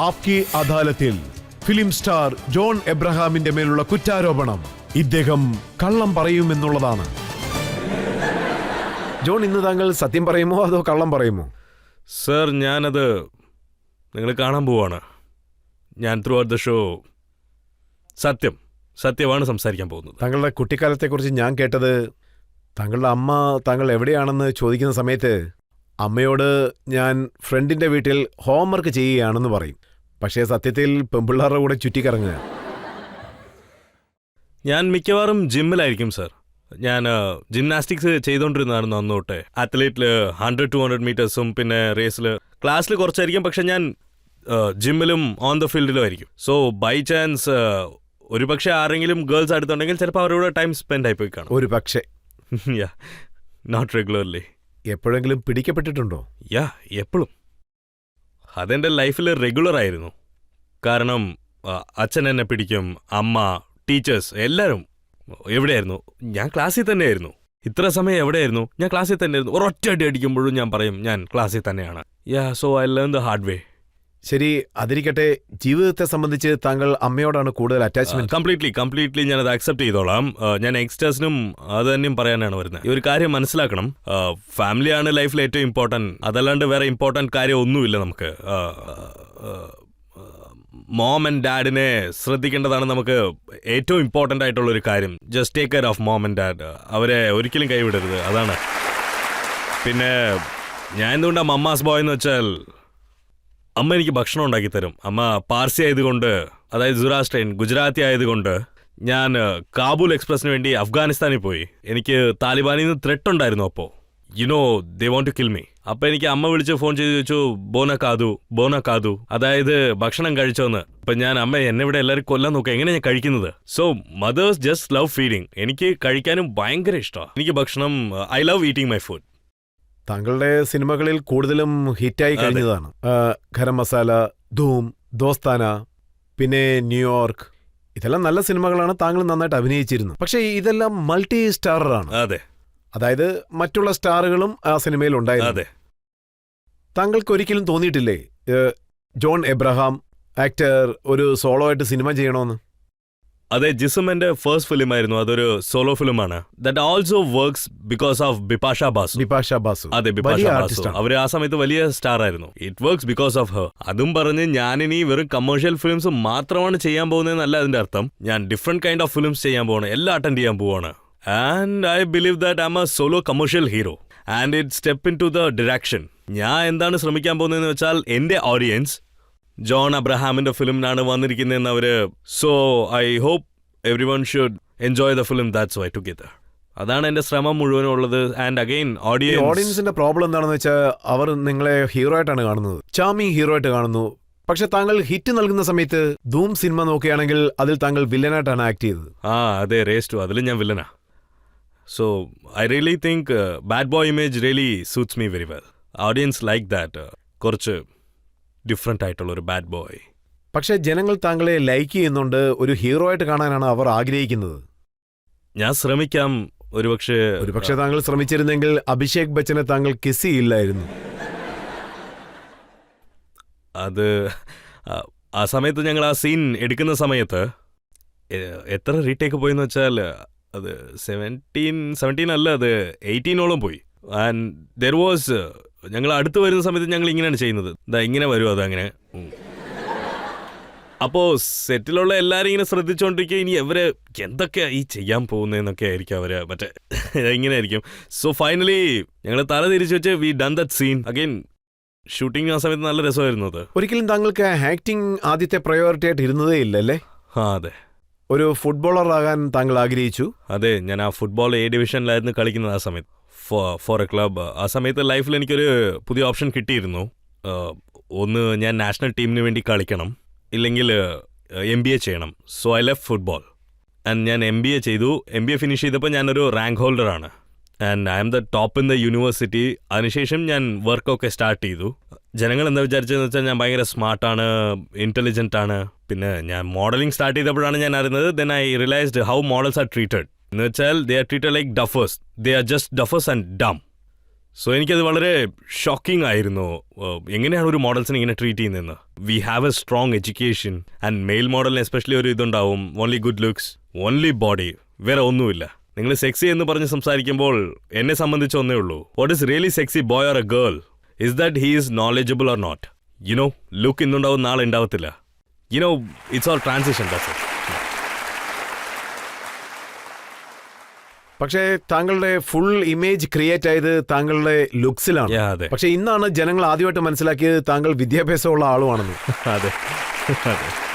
ആപ്കി അദാലത്തിൽ film star John എബ്രഹാമിന്റെ മേലുള്ള കുറ്റാരോപണം ഇദ്ദേഹം കള്ളം പറയുമെന്നുള്ളതാണ്. ജോൺ, ഇന്ന് താങ്കൾ സത്യം പറയുമോ അതോ കള്ളം പറയുമോ? സർ, ഞാനത് നിങ്ങൾ കാണാൻ പോവാണ്. ഞാൻ ത്രൂ ഔട്ട് ദ ഷോ സത്യമാണ് സംസാരിക്കാൻ പോകുന്നത്. താങ്കളുടെ കുട്ടിക്കാലത്തെക്കുറിച്ച് ഞാൻ കേട്ടത് താങ്കളുടെ അമ്മ താങ്കൾ എവിടെയാണെന്ന് ചോദിക്കുന്ന സമയത്ത് അമ്മയോട് ഞാൻ ഫ്രണ്ടിന്റെ വീട്ടിൽ ഹോംവർക്ക് ചെയ്യുകയാണെന്ന് പറയും. പക്ഷേ സത്യത്തിൽ പെമ്പിള്ളാരുടെ കൂടെ ചുറ്റിക്കറങ്ങുക. ഞാൻ മിക്കവാറും ജിമ്മിലായിരിക്കും സർ. ഞാൻ ജിംനാസ്റ്റിക്സ് ചെയ്തുകൊണ്ടിരുന്നതായിരുന്നു അന്ന് തൊട്ടേ. അത്ലറ്റിൽ 100-200 മീറ്റേഴ്സും പിന്നെ റേസിൽ ക്ലാസ്സിൽ കുറച്ചായിരിക്കും. പക്ഷെ ഞാൻ ജിമ്മിലും ഓൺ ദ ഫീൽഡിലും ആയിരിക്കും. സോ ബൈ ചാൻസ് ഒരു പക്ഷേ ആരെങ്കിലും ഗേൾസ് അടുത്തുണ്ടെങ്കിൽ ചിലപ്പോൾ അവരോട് ടൈം സ്പെൻഡ് ആയിപ്പോയി കാണും. ഒരു പക്ഷേ. Not regularly. എപ്പോഴെങ്കിലും പിടിക്കപ്പെട്ടിട്ടുണ്ടോ? എപ്പോഴും. അതെൻ്റെ ലൈഫിൽ റെഗുലർ ആയിരുന്നു. കാരണം അച്ഛൻ എന്നെ പിടിക്കും, അമ്മ, ടീച്ചേഴ്സ് എല്ലാവരും. എവിടെയായിരുന്നു? ഞാൻ ക്ലാസ്സിൽ തന്നെയായിരുന്നു. ഇത്ര സമയം എവിടെയായിരുന്നു? ഞാൻ ക്ലാസ്സിൽ തന്നെയായിരുന്നു. ഒരൊറ്റ അടി അടിക്കുമ്പോഴും ഞാൻ പറയും ഞാൻ ക്ലാസ്സിൽ തന്നെയാണ്. So I learn the hard way. ശരി, അതിരിക്കട്ടെ. ജീവിതത്തെ സംബന്ധിച്ച് താങ്കൾ അമ്മയോടാണ് കൂടുതൽ അറ്റാച്ച്മെന്റ്? കംപ്ലീറ്റ്ലി ഞാനത് അക്സെപ്റ്റ് ചെയ്തോളാം. ഞാൻ യങ്സ്റ്റേഴ്സിനും അത് തന്നെയും പറയാനാണ് വരുന്നത്. ഈ ഒരു കാര്യം മനസ്സിലാക്കണം. ഫാമിലിയാണ് ലൈഫിൽ ഏറ്റവും ഇമ്പോർട്ടൻറ്റ്. അതല്ലാണ്ട് വേറെ ഇമ്പോർട്ടൻറ്റ് കാര്യം ഒന്നുമില്ല നമുക്ക്. മോം ആൻഡ് ഡാഡിനെ ശ്രദ്ധിക്കേണ്ടതാണ് നമുക്ക് ഏറ്റവും ഇമ്പോർട്ടൻ്റ് ആയിട്ടുള്ളൊരു കാര്യം. Just take care of mom and dad. അവരെ ഒരിക്കലും കൈവിടരുത്. അതാണ്. പിന്നെ ഞാൻ എന്തുകൊണ്ടാണ് മമ്മാസ് ബോയ് എന്ന് വെച്ചാൽ അമ്മ എനിക്ക് ഭക്ഷണം ഉണ്ടാക്കി തരും. അമ്മ പാർസി ആയതുകൊണ്ട്, അതായത് സുരാഷ്ട്രൻ ഗുജറാത്തി ആയതുകൊണ്ട് ഞാൻ കാബൂൾ എക്സ്പ്രസിന് വേണ്ടി അഫ്ഗാനിസ്ഥാനിൽ പോയി. എനിക്ക് താലിബാനിൽ നിന്ന് ത്രെട്ട് ഉണ്ടായിരുന്നു. അപ്പോൾ ദേ വോണ്ട് ടു കിൽ മീ. അപ്പോൾ എനിക്ക് അമ്മ വിളിച്ച് ഫോൺ ചെയ്ത് ചോദിച്ചു ബോന കാതു, അതായത് ഭക്ഷണം കഴിച്ചോന്ന്. അപ്പം ഞാൻ അമ്മ എന്നെ ഇവിടെ എല്ലാവരും കൊല്ലാൻ നോക്കുക, എങ്ങനെ ഞാൻ കഴിക്കുന്നത്? So mothers just love feeding. എനിക്ക് കഴിക്കാനും ഭയങ്കര ഇഷ്ടമാണ്. എനിക്ക് ഭക്ഷണം, I love eating my food. താങ്കളുടെ സിനിമകളിൽ കൂടുതലും ഹിറ്റായി കഴിഞ്ഞതാണ് ഗരം മസാല, ധൂം, ദോസ്താന, പിന്നെ ന്യൂയോർക്ക്. ഇതെല്ലാം നല്ല സിനിമകളാണ്. താങ്കൾ നന്നായിട്ട് അഭിനയിച്ചിരുന്നു. പക്ഷേ ഇതെല്ലാം മൾട്ടി സ്റ്റാറാണ്. അതെ. അതായത് മറ്റുള്ള സ്റ്റാറുകളും ആ സിനിമയിൽ ഉണ്ടായിരുന്നു. അതെ. താങ്കൾക്ക് ഒരിക്കലും തോന്നിയിട്ടില്ലേ ജോൺ എബ്രഹാം ആക്ടർ ഒരു സോളോ ആയിട്ട് സിനിമ ചെയ്യണമെന്ന്? അതെ, ജിസം എന്റെ ഫസ്റ്റ് ഫിലിം ആയിരുന്നു. അതൊരു സോളോ ഫിലിമാണ്. That also works because of Bipasha Basu. അതെ, ബിപാഷ ബാസു. അവര് ആ സമയത്ത് വലിയ സ്റ്റാർ ആയിരുന്നു. It works because of her. അതും പറഞ്ഞ് ഞാനിനി വെറും കമേഴ്ഷ്യൽ ഫിലിംസ് മാത്രമാണ് ചെയ്യാൻ പോകുന്നതെന്നല്ല അതിന്റെ അർത്ഥം. ഞാൻ ഡിഫറെന്റ് കൈൻഡ് ഓഫ് ഫിലിംസ് ചെയ്യാൻ പോവാണ്. എല്ലാം അറ്റൻഡ് ചെയ്യാൻ പോവാണ്. And I believe that I am a solo commercial hero and it step in to the direction. ഞാൻ എന്താണ് ശ്രമിക്കാൻ പോകുന്നതെന്ന് വെച്ചാൽ എന്റെ ഓഡിയൻസ് ജോൺ അബ്രഹാമിന്റെ ഫിലിമിനാണ് വന്നിരിക്കുന്നതെന്ന് അവര്. So I hope everyone should enjoy the film. That's why together. അതാണ് എന്റെ ശ്രമം മുഴുവനും ഉള്ളത്. ആൻഡ് അഗൈൻ ഓഡിയൻസിന്റെ പ്രോബ്ലം എന്താണെന്ന് വെച്ചാൽ അവർ നിങ്ങളെ ഹീറോ ആയിട്ടാണ് കാണുന്നത്, ചാമിങ് ഹീറോ ആയിട്ട് കാണുന്നു. പക്ഷെ താങ്കൾ ഹിറ്റ് നൽകുന്ന സമയത്ത് ധൂം സിനിമ നോക്കുകയാണെങ്കിൽ അതിൽ താങ്കൾ വില്ലനായിട്ടാണ് ആക്ട് ചെയ്തത്. അതെ, റേസ് ടു അതിൽ ഞാൻ വില്ലനാ. So I really think bad boy image really suits me very well. Audience like that. കുറച്ച് ഡിഫറെൻ്റ് ആയിട്ടുള്ള ഒരു ബാഡ് ബോയ്. പക്ഷേ ജനങ്ങൾ താങ്കളെ ലൈക്ക് ചെയ്യുന്നുണ്ട്. ഒരു ഹീറോ ആയിട്ട് കാണാനാണ് അവർ ആഗ്രഹിക്കുന്നത്. ഞാൻ ശ്രമിക്കാം. ഒരുപക്ഷെ താങ്കൾ ശ്രമിച്ചിരുന്നെങ്കിൽ അഭിഷേക് ബച്ചനെ താങ്കൾ കിസ് ചെയ്യില്ലായിരുന്നു. അത് ആ സമയത്ത് ഞങ്ങൾ ആ സീൻ എടുക്കുന്ന സമയത്ത് എത്ര റീടേക്ക് പോയെന്ന് വെച്ചാൽ അത് 17 അല്ല, അത് 18ഓളം പോയി. ആൻഡ് ദർ വാസ്, ഞങ്ങൾ അടുത്ത് വരുന്ന സമയത്ത് ഞങ്ങൾ ഇങ്ങനെയാണ് ചെയ്യുന്നത്. ഇങ്ങനെ വരും അതങ്ങനെ. അപ്പോൾ സെറ്റിലുള്ള എല്ലാവരും ഇങ്ങനെ ശ്രദ്ധിച്ചുകൊണ്ടിരിക്കുക, ഇനി അവര് എന്തൊക്കെയാ ഈ ചെയ്യാൻ പോകുന്നതെന്നൊക്കെ ആയിരിക്കും അവര് മറ്റേ ഇങ്ങനെ ആയിരിക്കും. സോ ഫൈനലി ഞങ്ങൾ തല തിരിച്ചു വെച്ച് we done that scene again. Shooting ആ സമയത്ത് നല്ല രസമായിരുന്നു അത്. ഒരിക്കലും താങ്കൾക്ക് ആക്ടിങ് ആദ്യത്തെ പ്രയോറിറ്റി ആയിട്ട് ഇരുന്നതേ ഇല്ലല്ലേ? അതെ. ഒരു ഫുട്ബോളർ ആകാൻ താങ്കൾ ആഗ്രഹിച്ചു? അതെ, ഞാൻ ആ ഫുട്ബോൾ A ഡിവിഷനിലായിരുന്നു കളിക്കുന്നത് ആ സമയത്ത്, ഫോർ എ ക്ലബ്. ആ സമയത്ത് ലൈഫിൽ എനിക്കൊരു പുതിയ ഓപ്ഷൻ കിട്ടിയിരുന്നു. ഒന്ന് ഞാൻ നാഷണൽ ടീമിന് വേണ്ടി കളിക്കണം, ഇല്ലെങ്കിൽ MBA ചെയ്യണം. So I left football and ഞാൻ MBA ചെയ്തു. MBA ഫിനിഷ് ചെയ്തപ്പോൾ ഞാനൊരു റാങ്ക് ഹോൾഡറാണ് and I am the top in the university. അതിനുശേഷം ഞാൻ വർക്കൊക്കെ സ്റ്റാർട്ട് ചെയ്തു. ജനങ്ങൾ എന്താ വിചാരിച്ചതെന്ന് വെച്ചാൽ ഞാൻ ഭയങ്കര സ്മാർട്ടാണ്, ഇൻ്റലിജൻ്റ് ആണ്. പിന്നെ ഞാൻ മോഡലിംഗ് സ്റ്റാർട്ട് ചെയ്തപ്പോഴാണ് ഞാൻ അറിയുന്നത്. Then I realised how models are treated. എന്ന് വെച്ചാൽ they are treated like duffers. They are just duffers and dumb. So എനിക്കത് വളരെ ഷോക്കിംഗ് ആയിരുന്നു. എങ്ങനെയാണ് ഒരു മോഡൽസിനെ ഇങ്ങനെ ട്രീറ്റ് ചെയ്യുന്നതെന്ന്. We have a strong education and male മോഡലിന് എസ്പെഷ്യലി ഒരു ഇതുണ്ടാവും, only good looks, only body, വേറെ ഒന്നുമില്ല. നിങ്ങൾ സെക്സി എന്ന് പറഞ്ഞ് സംസാരിക്കുമ്പോൾ എന്നെ സംബന്ധിച്ച് ഒന്നേ ഉള്ളൂ, what is really sexy boy or a girl is that he is knowledgeable or not. You know, look ഇന്നുണ്ടാവും നാളെ ഉണ്ടാവത്തില്ല. You know, it's all transition. That's it. പക്ഷേ താങ്കളുടെ ഫുൾ ഇമേജ് ക്രിയേറ്റ് ആയത് താങ്കളുടെ ലുക്സിലാണ്. Yeah, അതെ. പക്ഷെ ഇന്നാണ് ജനങ്ങൾ ആദ്യമായിട്ട് മനസ്സിലാക്കിയത് താങ്കൾ വിദ്യാഭ്യാസമുള്ള ആളുമാണെന്ന്. അതെ അതെ.